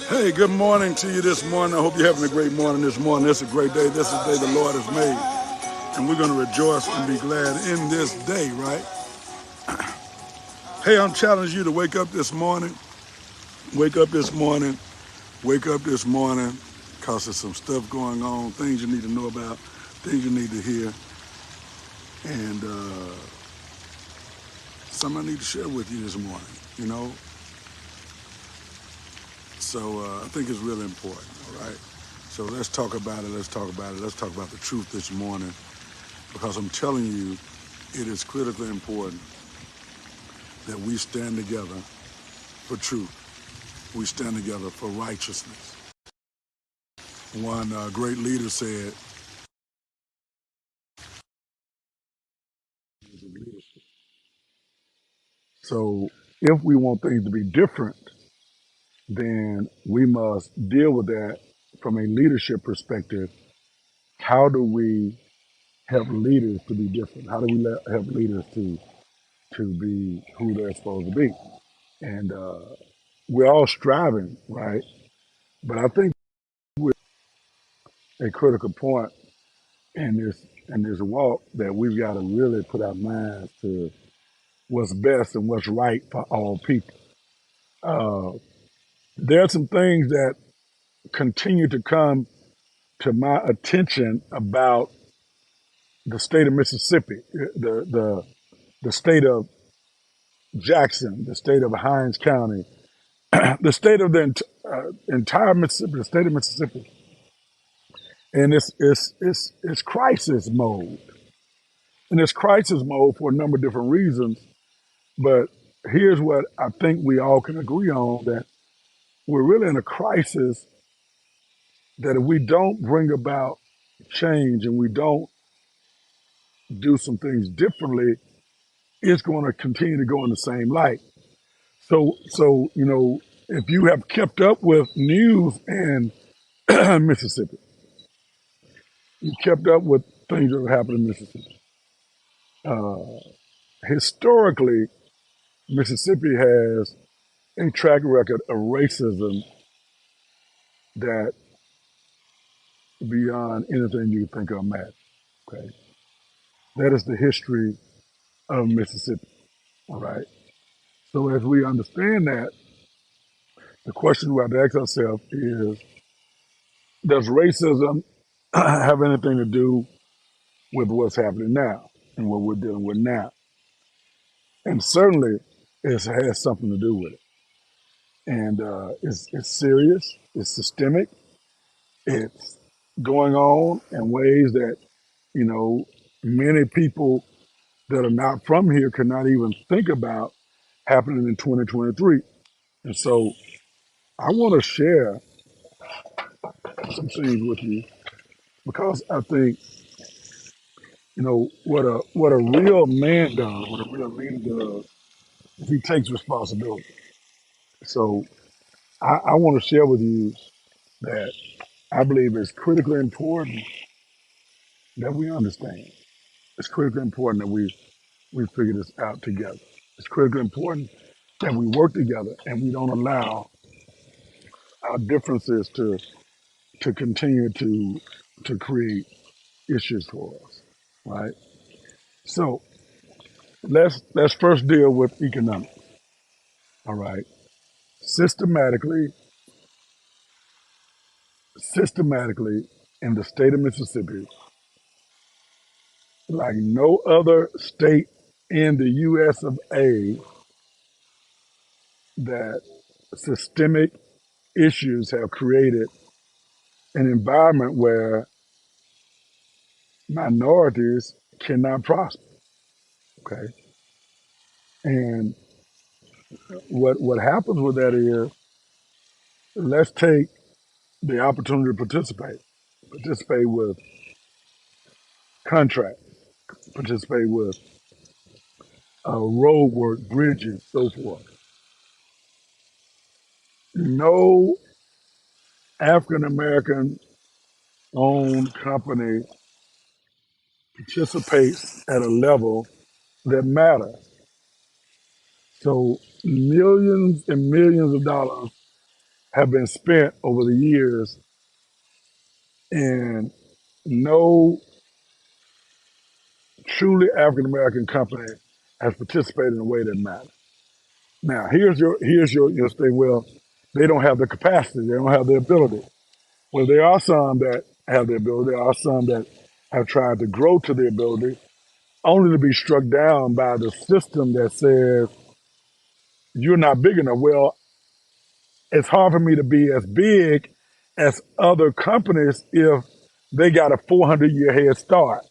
Hey, good morning to you this morning. I hope you're having a great morning this morning. This is a great day. This is the day the Lord has made. And we're going to rejoice and be glad in this day, right? Hey, I'm challenging you to wake up this morning. Wake up this morning. Wake up this morning because there's some stuff going on, things you need to know about, things you need to hear. And something I need to share with you this morning, you know? So I think it's really important, all right? So let's talk about it. Let's talk about it. Let's talk about the truth this morning because I'm telling you, it is critically important that we stand together for truth. We stand together for righteousness. One great leader said, so if we want things to be different, then we must deal with that from a leadership perspective. How do we help leaders to be different? How do we help leaders to be who they're supposed to be? And we're all striving, right? But I think we're at a critical point in this walk that we've got to really put our minds to what's best and what's right for all people. Uh, there are some things that continue to come to my attention about the state of Mississippi, the state of Jackson, the state of Hinds County, the state of the entire Mississippi, the state of Mississippi, and it's crisis mode, and it's crisis mode for a number of different reasons. But here's what I think we all can agree on: that we're really in a crisis. That if we don't bring about change and we don't do some things differently, it's going to continue to go in the same light. So if you have kept up with news in Mississippi, you kept up with things that have happened in Mississippi. Uh, Historically, Mississippi has a track record of racism that beyond anything you think or imagine. Okay, that is the history of Mississippi. All right. So as we understand that, the question we have to ask ourselves is: does racism have anything to do with what's happening now and what we're dealing with now? And certainly, it has something to do with it. And it's serious. It's systemic. It's going on in ways that you know many people that are not from here cannot even think about happening in 2023. And so, I want to share some things with you because I think what a real man does, what a real leader does, is he takes responsibility. So I want to share with you that I believe it's critically important that we understand. It's critically important that we figure this out together. It's critically important that we work together and we don't allow our differences to continue to create issues for us. Right? So let's first deal with economics. All right. Systematically, systematically in the state of Mississippi, like no other state in the US of A, that systemic issues have created an environment where minorities cannot prosper. Okay. And what happens with that is, let's take the opportunity to participate with contracts, participate with road work, bridges, so forth. No African American owned company participates at a level that matters. So millions and millions of dollars have been spent over the years, and no truly African American company has participated in a way that matters. Now, here's your thing. Well, they don't have the capacity. They don't have the ability. Well, there are some that have the ability. There are some that have tried to grow to the ability, only to be struck down by the system that says you're not big enough. Well, it's hard for me to be as big as other companies if they got a 400-year head start.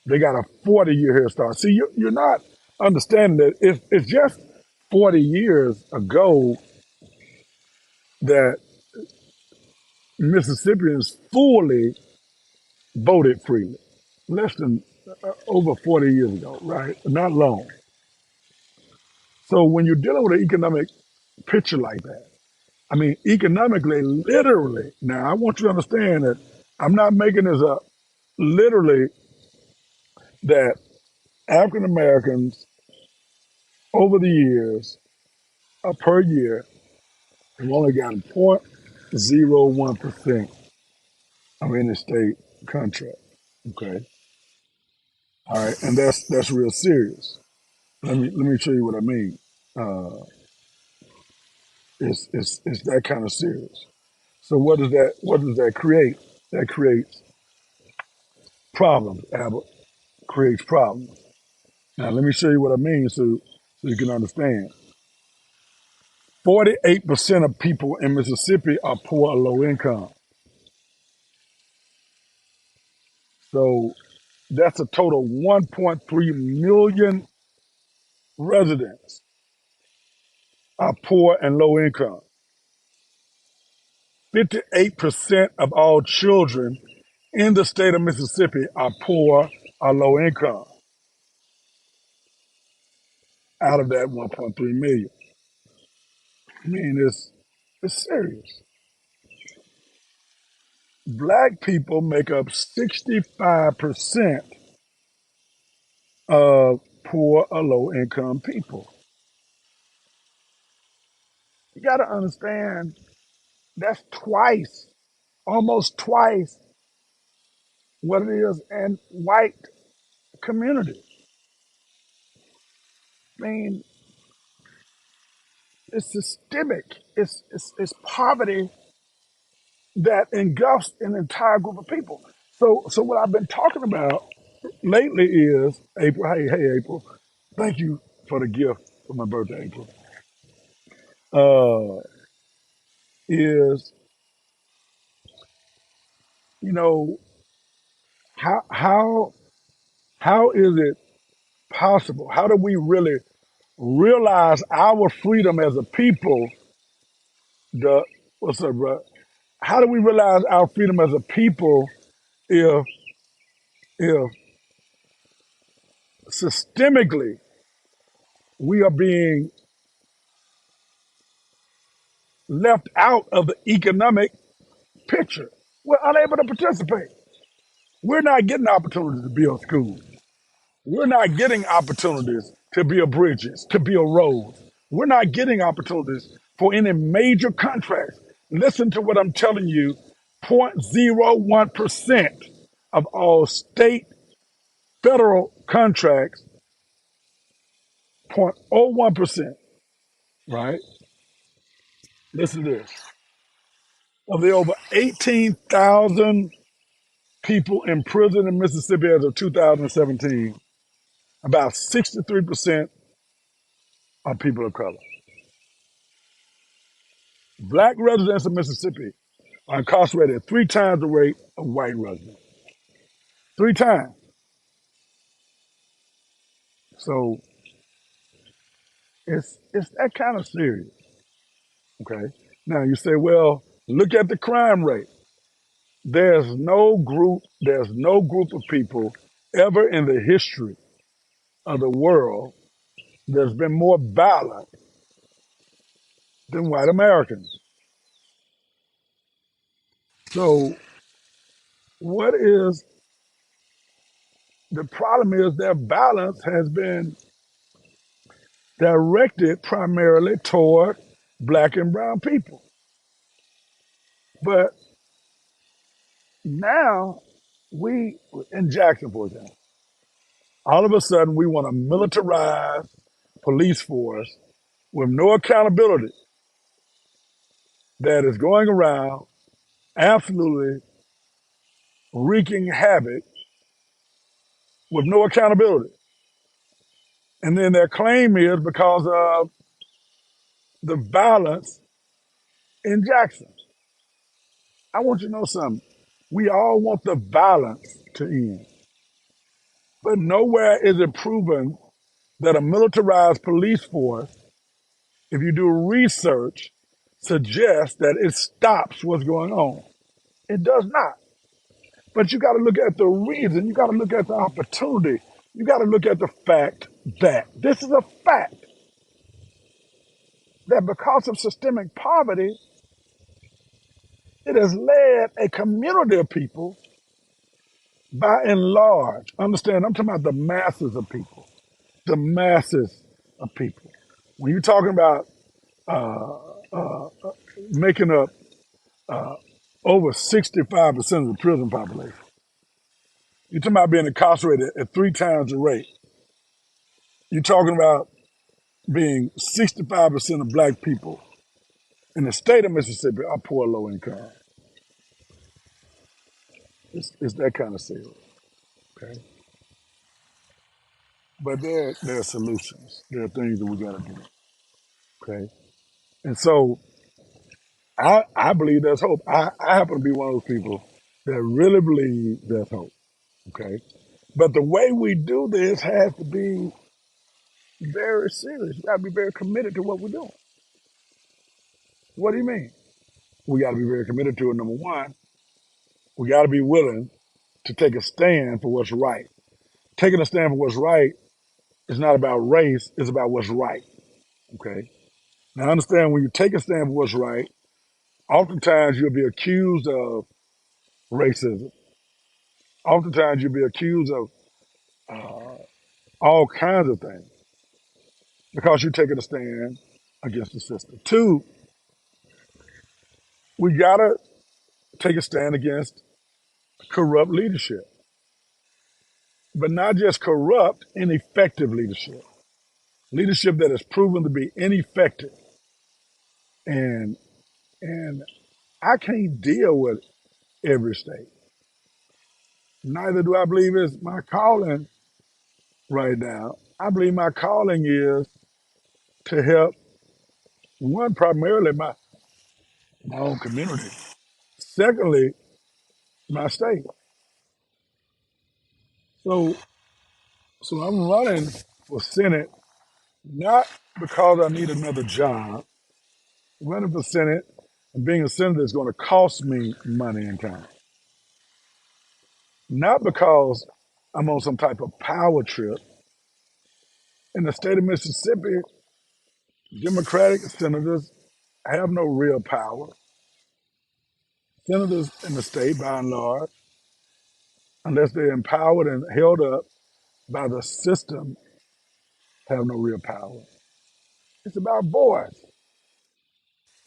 They got a 40-year head start. See, you're not understanding that it's just 40 years ago that Mississippians fully voted freely. Less than over 40 years ago, right? Not long. So when you're dealing with an economic picture like that, I mean, economically, literally, now I want you to understand that I'm not making this up. Literally, that African Americans over the years, per year, have only gotten 0.01% of any state contract. Okay. All right. And that's real serious. Let me show you what I mean. Uh, it's that kind of serious. So what does that create? That creates problems, Albert. Creates problems. Now let me show you what I mean so you can understand. 48% of people in Mississippi are poor or low income. So that's a total of 1.3 million residents are poor and low income. 58% of all children in the state of Mississippi are poor or low income out of that 1.3 million. I mean, it's serious. Black people make up 65% of poor or low income people. You got to understand that's twice, almost twice what it is in white communities. I mean, it's systemic. It's poverty that engulfs an entire group of people. So what I've been talking about lately is April. Hey, April. Thank you for the gift for my birthday, April. Uh, is you know how how how is it possible? How do we really realize our freedom as a people? The what's up, bro? How do we realize our freedom as a people if if systemically we are being left out of the economic picture? We're unable to participate. We're not getting opportunities to build schools. We're not getting opportunities to build bridges, to build roads. We're not getting opportunities for any major contracts. Listen to what I'm telling you. 0.01% of all state federal contracts, 0.01%, right? Listen to this. Of the over 18,000 people in prison in Mississippi as of 2017, about 63% are people of color. Black residents of Mississippi are incarcerated at 3 times the rate of white residents. 3 times. So it's that kind of serious. Okay. Now you say, well, look at the crime rate. There's no group of people ever in the history of the world that's been more violent than white Americans. So what is the problem is their violence has been directed primarily toward black and brown people. But now we, in Jackson, for example, all of a sudden we want a militarized police force with no accountability that is going around absolutely wreaking havoc with no accountability. And then their claim is because of the violence in Jackson. I want you to know something. We all want the violence to end, but nowhere is it proven that a militarized police force, if you do research, suggests that it stops what's going on. It does not. But you got to look at the reason. You got to look at the opportunity. You got to look at the fact that this is a fact that because of systemic poverty, it has led a community of people by and large. Understand, I'm talking about the masses of people, the masses of people. When you're talking about uh, uh, making up uh, over 65% of the prison population, you're talking about being incarcerated at 3 times the rate. You're talking about being 65% of black people in the state of Mississippi are poor, low income. It's that kind of serious, okay? But there are solutions. There are things that we got to do, okay? And so I believe there's hope. I happen to be one of those people that really believe there's hope, okay? But the way we do this has to be very serious. We got to be very committed to what we're doing. What do you mean? We got to be very committed to it. Number one, we got to be willing to take a stand for what's right. Taking a stand for what's right is not about race, it's about what's right, okay? Now, understand when you take a stand for what's right, oftentimes you'll be accused of racism. Oftentimes you'll be accused of uh, all kinds of things because you're taking a stand against the system. Two, we gotta take a stand against corrupt leadership, but not just corrupt, ineffective leadership. Leadership that is proven to be ineffective. And and I can't deal with every state. Neither do I believe it's my calling right now. I believe my calling is to help one primarily my own community. Secondly, my state. So so I'm running for Senate not because I need another job. Running for Senate and being a senator is going to cost me money and time. Not because I'm on some type of power trip. In the state of Mississippi, Democratic senators have no real power. Senators in the state, by and large, unless they're empowered and held up by the system, have no real power. It's about voice.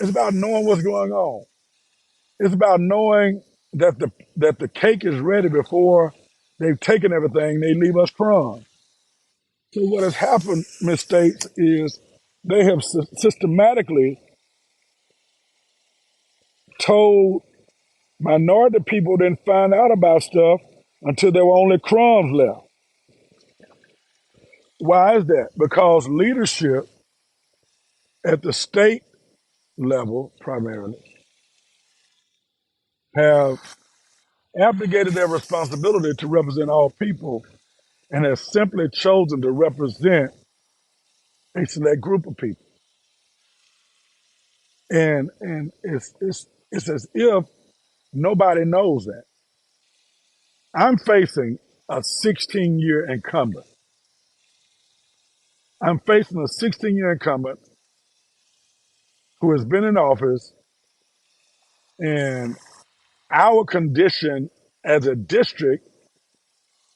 It's about knowing what's going on. It's about knowing that the cake is ready before they've taken everything. They leave us crumbs. So what has happened, Ms. States, is they have systematically told minority people didn't find out about stuff until there were only crumbs left. Why is that? Because leadership at the state level, primarily, have abdicated their responsibility to represent all people and have simply chosen to represent a select group of people. And it's as if nobody knows that. I'm facing a 16-year incumbent. I'm facing a 16-year incumbent who has been in office, and our condition as a district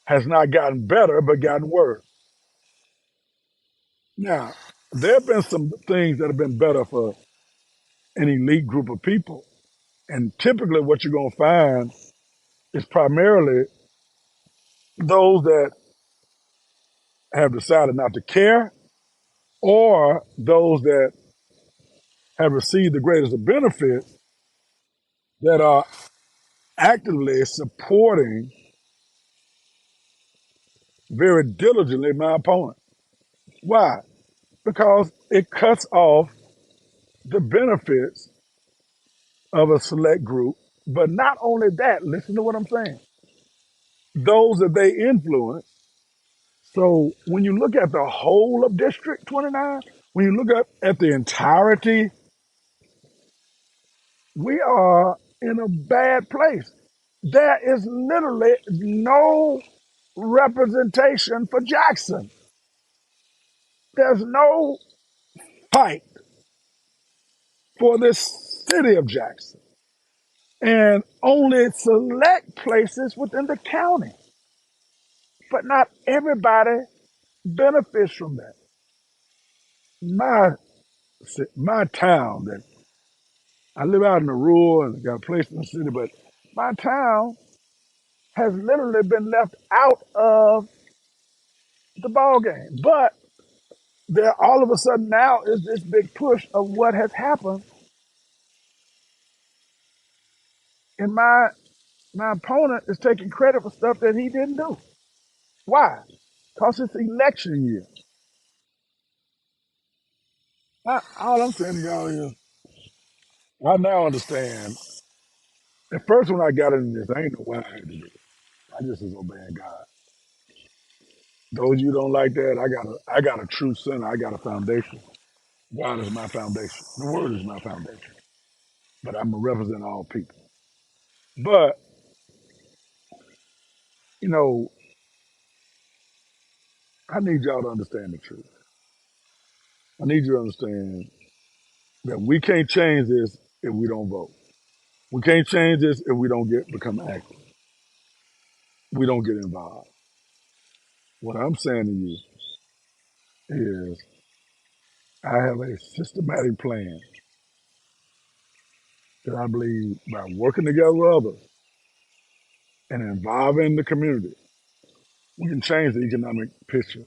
has not gotten better, but gotten worse. Now, there have been some things that have been better for an elite group of people. And typically, what you're going to find is primarily those that have decided not to care or those that have received the greatest of benefits that are actively supporting very diligently my opponent. Why? Because it cuts off the benefits of a select group. But not only that, listen to what I'm saying. Those that they influence. So when you look at the whole of District 29, when you look at the entirety, we are in a bad place. There is literally no representation for Jackson. There's no fight for this city of Jackson. And only select places within the county. But not everybody benefits from that. My my town, that I live out in the rural and got a place in the city, but my town has literally been left out of the ball game. But there all of a sudden now is this big push of what has happened. And my opponent is taking credit for stuff that he didn't do. Why? Because it's election year. All I'm saying to y'all is, I now understand. At first, when I got into this, I ain't know why I had to do it. I just was obeying God. Those of you who don't like that, I got a true center. I got a foundation. God is my foundation. The Word is my foundation. But I'm gonna represent all people. But you know, I need y'all to understand the truth. I need you to understand that we can't change this if we don't vote. We can't change this if we don't become active. We don't get involved. What I'm saying to you is, I have a systematic plan that I believe by working together with others and involving the community, we can change the economic picture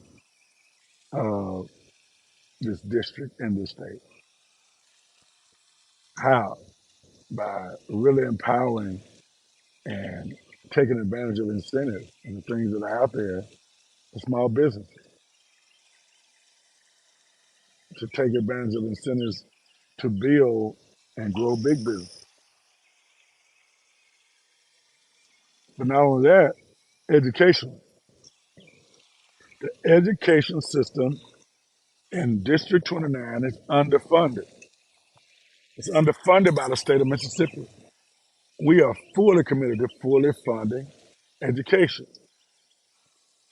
of this district and this state. How? By really empowering and taking advantage of incentives and the things that are out there for small businesses, to take advantage of incentives to build and grow big business. But not only that, education. The education system in District 29 is underfunded. It's underfunded by the state of Mississippi. We are fully committed to fully funding education.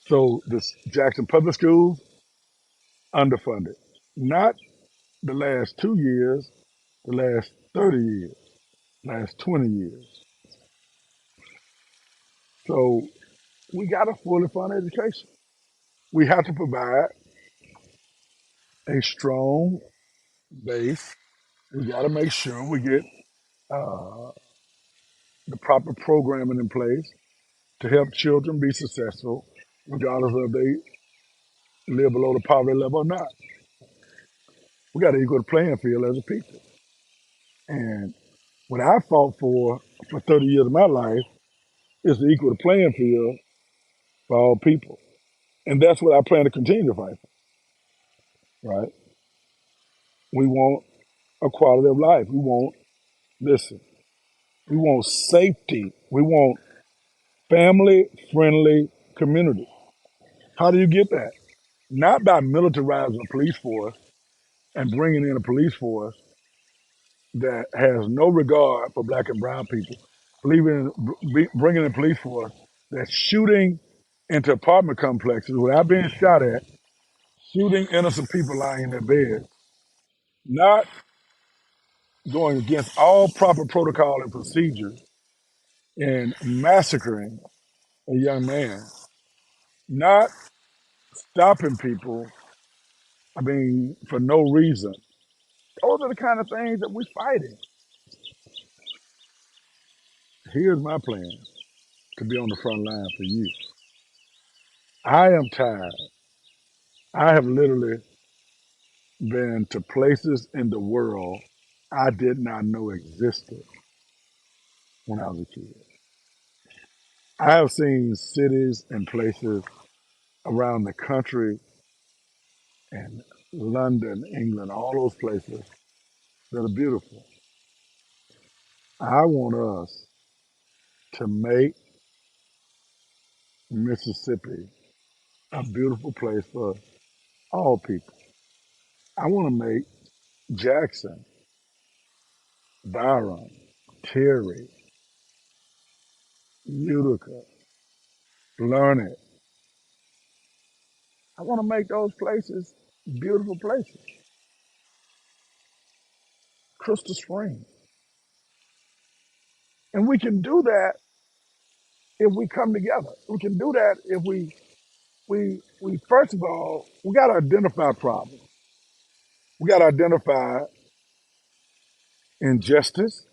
So the Jackson Public Schools, underfunded. Not the last 2 years, the last 30 years, last 20 years. So we got to fully fund education. We have to provide a strong base. We got to make sure we get uh, the proper programming in place to help children be successful, regardless of they live below the poverty level or not. We got to equal the playing field as a people. And what I fought for 30 years of my life is to equal the playing field for all people. And that's what I plan to continue to fight for, right? We want a quality of life. We want, listen, we want safety. We want family friendly community. How do you get that? Not by militarizing the police force and bringing in a police force that has no regard for black and brown people, bringing in a police force that's shooting into apartment complexes without being shot at, shooting innocent people lying in their beds, not going against all proper protocol and procedures, and massacring a young man, not stopping people I mean, for no reason. Those are the kind of things that we're fighting. Here's my plan to be on the front line for you. I am tired. I have literally been to places in the world I did not know existed when I was a kid. I have seen cities and places around the country and London, England, all those places that are beautiful. I want us to make Mississippi a beautiful place for all people. I want to make Jackson, Byron, Terry, Utica, Learned. I want to make those places beautiful places. Crystal Springs. And we can do that if we come together. We can do that if we first of all, we got to identify problems. We got to identify injustice,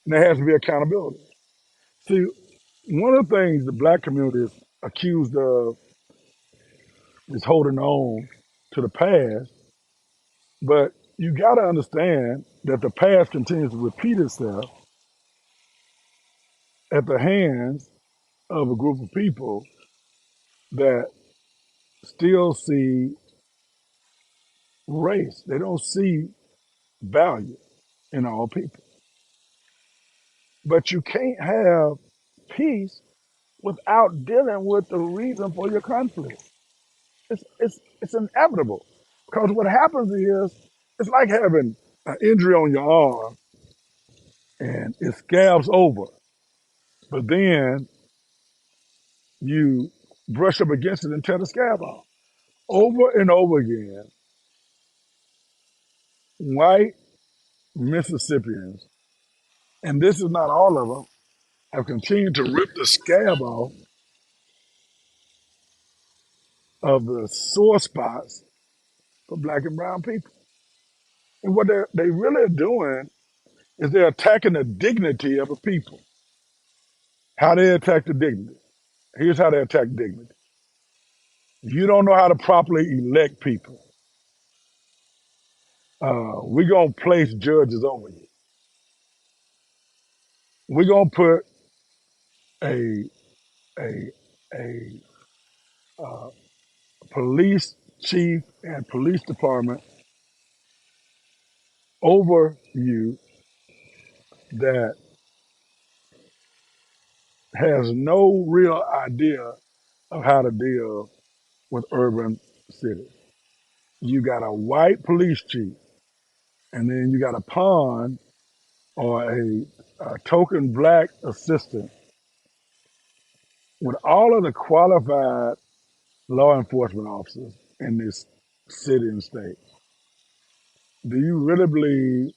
and there has to be accountability. See, one of the things the black community is accused of is holding on to the past, but you got to understand that the past continues to repeat itself at the hands of a group of people that still see race. They don't see value in all people. But you can't have peace without dealing with the reason for your conflict. It's inevitable. Because what happens is it's like having an injury on your arm and it scabs over, but then you brush up against it and tear the scab off. Over and over again, white Mississippians, and this is not all of them, have continued to rip the scab off of the sore spots for black and brown people. And what they really are doing is they're attacking the dignity of a people. How they attack the dignity. Here's how they attack dignity. You don't know how to properly elect people. We're going to place judges over you. We're going to put a, a, a police chief and police department over you that has no real idea of how to deal with urban cities. You got a white police chief, and then you got a pawn or a token black assistant with all of the qualified law enforcement officers in this city and state. Do you really believe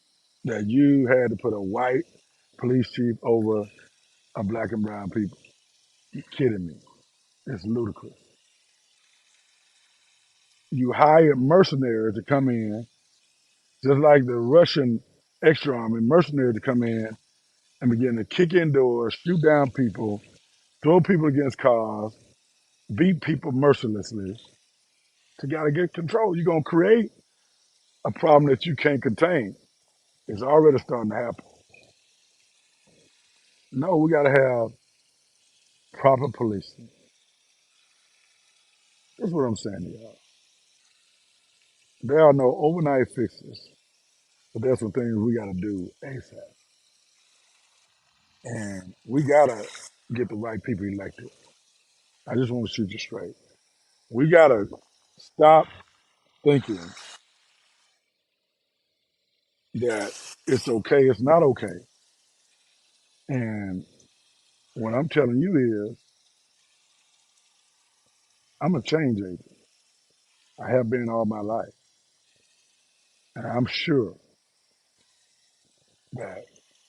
that you had to put a white police chief over a black and brown people? You kidding me? It's ludicrous. You hired mercenaries to come in, just like the Russian extra army mercenaries to come in and begin to kick in doors, shoot down people, throw people against cars, beat people mercilessly to gotta get control. You're gonna create a problem that you can't contain. It's already starting to happen. No, we gotta have proper policing. That's what I'm saying to y'all. There are no overnight fixes, but there's some things we gotta do ASAP. And we gotta get the right people elected. I just want to shoot you straight. We gotta stop thinking that it's okay, it's not okay. And what I'm telling you is I'm a change agent. I have been all my life. And I'm sure that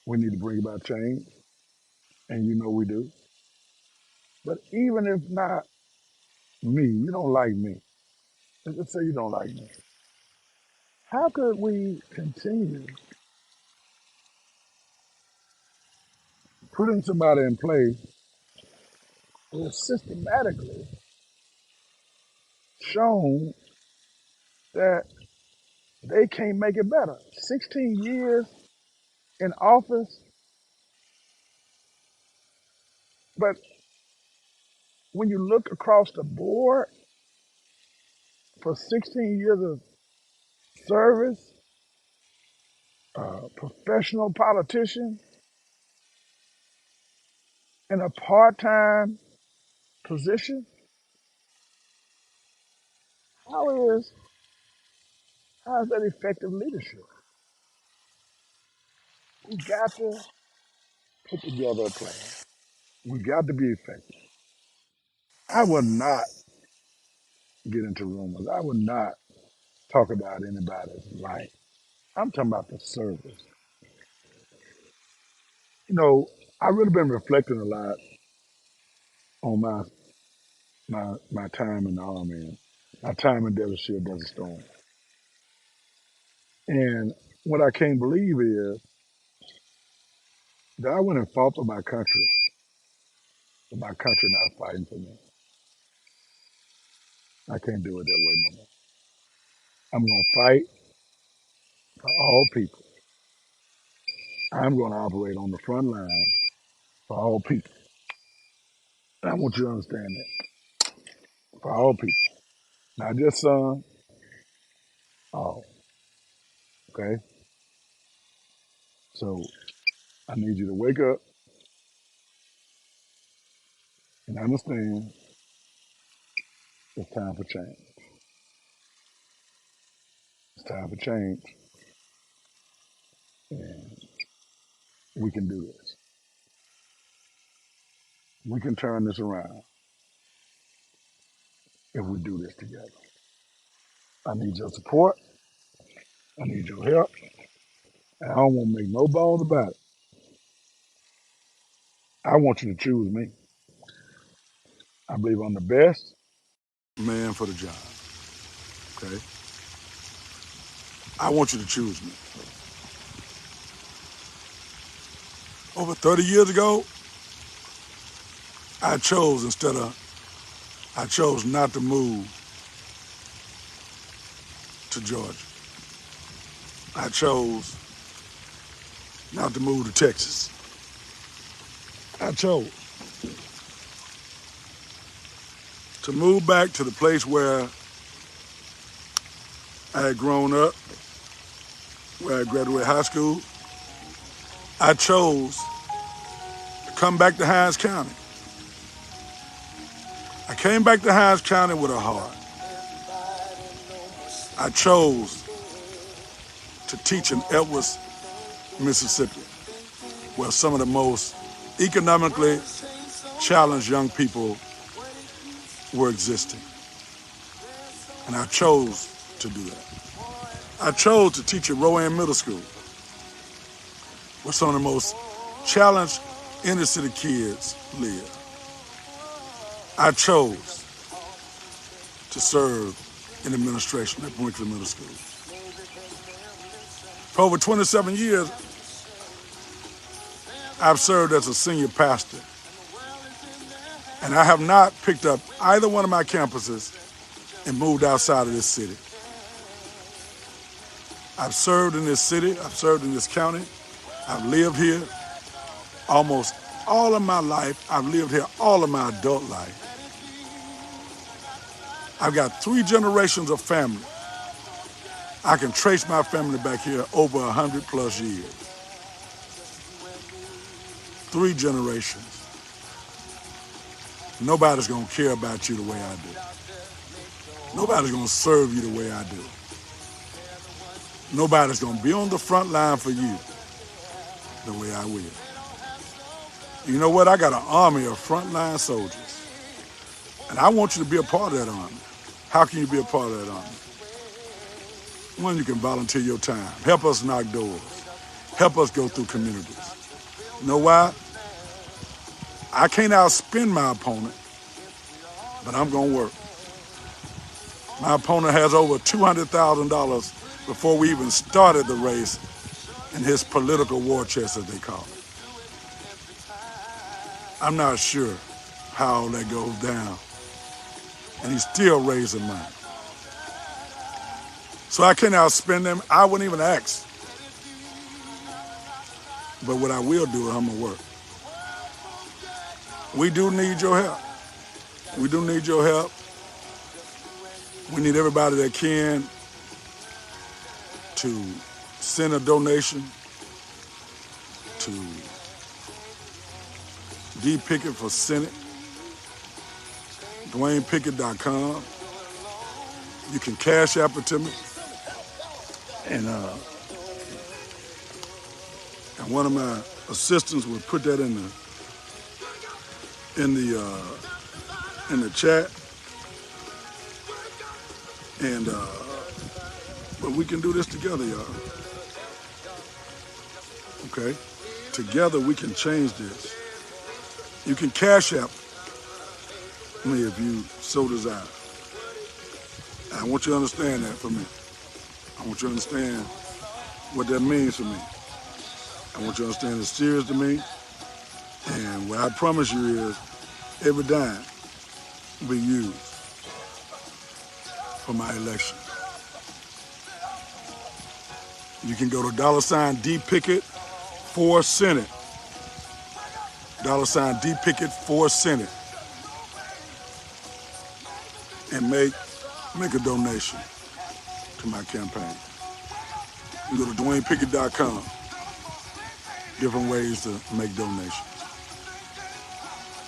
we need to bring about change, and you know we do. But even if not me, you don't like me. Let's say you don't like me. How could we continue putting somebody in place who has systematically shown that they can't make it better? 16 years in office, but when you look across the board for 16 years of service, professional politician in a part-time position, how is how is that effective leadership? We got to put together a plan. We got to be effective. I would not get into rumors. I would not talk about anybody's life. I'm talking about the service. You know, I've really been reflecting a lot on my time in the army and my time in Desert Shield, Desert Storm. And what I can't believe is that I went and fought for my country, but my country not fighting for me. I can't do it that way no more. I'm going to fight for all people. I'm going to operate on the front line for all people. And I want you to understand that. For all people. Not just some, all. Okay? So I need you to wake up and understand it's time for change. It's time for change. And we can do this. We can turn this around if we do this together. I need your support. I need your help. And I don't want to make no balls about it. I want you to choose me. I believe I'm the best man for the job. Okay? I want you to choose me. Over 30 years ago, I chose not to move to Georgia. I chose not to move to Texas. I chose to move back to the place where I had grown up, where I graduated high school. I chose to come back to Hines County. I came back to Hines County with a heart. I chose to teach in Edwards, Mississippi, where some of the most economically challenged young people were existing. And I chose to do that. I chose to teach at Rowan Middle School, where some of the most challenged inner city kids live. I chose to serve in administration at Brinkley Middle School. For over 27 years, I've served as a senior pastor, and I have not picked up either one of my campuses and moved outside of this city. I've served in this city, I've served in this county, I've lived here almost all of my life. I've lived here all of my adult life. I've got 3 generations of family. I can trace my family back here over 100 plus years. 3 generations. Nobody's gonna care about you the way I do. Nobody's gonna serve you the way I do. Nobody's gonna be on the front line for you the way I will. You know what? I got an army of frontline soldiers. And I want you to be a part of that army. How can you be a part of that army? One, you can volunteer your time. Help us knock doors. Help us go through communities. You know why? I can't outspend my opponent, but I'm gonna work. My opponent has over $200,000 before we even started the race in his political war chest, as they call it. I'm not sure how that goes down. And he's still raising money. So I can't outspend them. I wouldn't even ask. But what I will do is I'm going to work. We do need your help. We do need your help. We need everybody that can to send a donation to D. Pickett for Senate, DwaynePickett.com. You can cash app it to me. And one of my assistants will put that in the chat. And but we can do this together, y'all. Okay? Together we can change this. You can cash app me if you so desire. I want you to understand that for me. I want you to understand what that means for me. I want you to understand it's serious to me. And what I promise you is every dime will be used for my election. You can go to $D Pickett for Senate. $D Pickett for Senate. And make a donation to my campaign. You go to DwaynePickett.com. Different ways to make donations.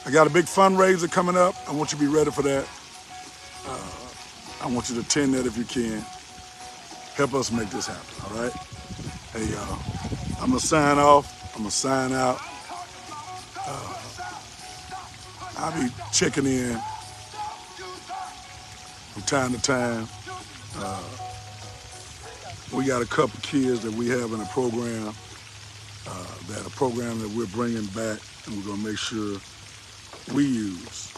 I got a big fundraiser coming up. I want you to be ready for that. I want you to attend that if you can. Help us make this happen, all right? Hey, y'all, I'm going to sign off. I'm going to sign out. I'll be checking in from time to time. We got a couple kids that we have in a program, that we're bringing back, and we're going to make sure we use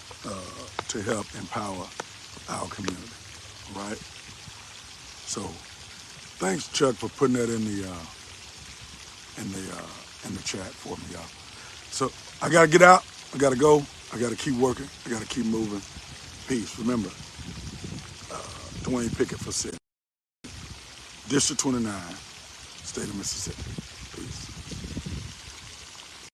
to help empower our community, all right? So thanks, Chuck, for putting that in the chat for me, y'all. So I got to get out. I got to go. I got to keep working. I got to keep moving. Peace. Remember, Dwayne Pickett for Senate, District 29, State of Mississippi.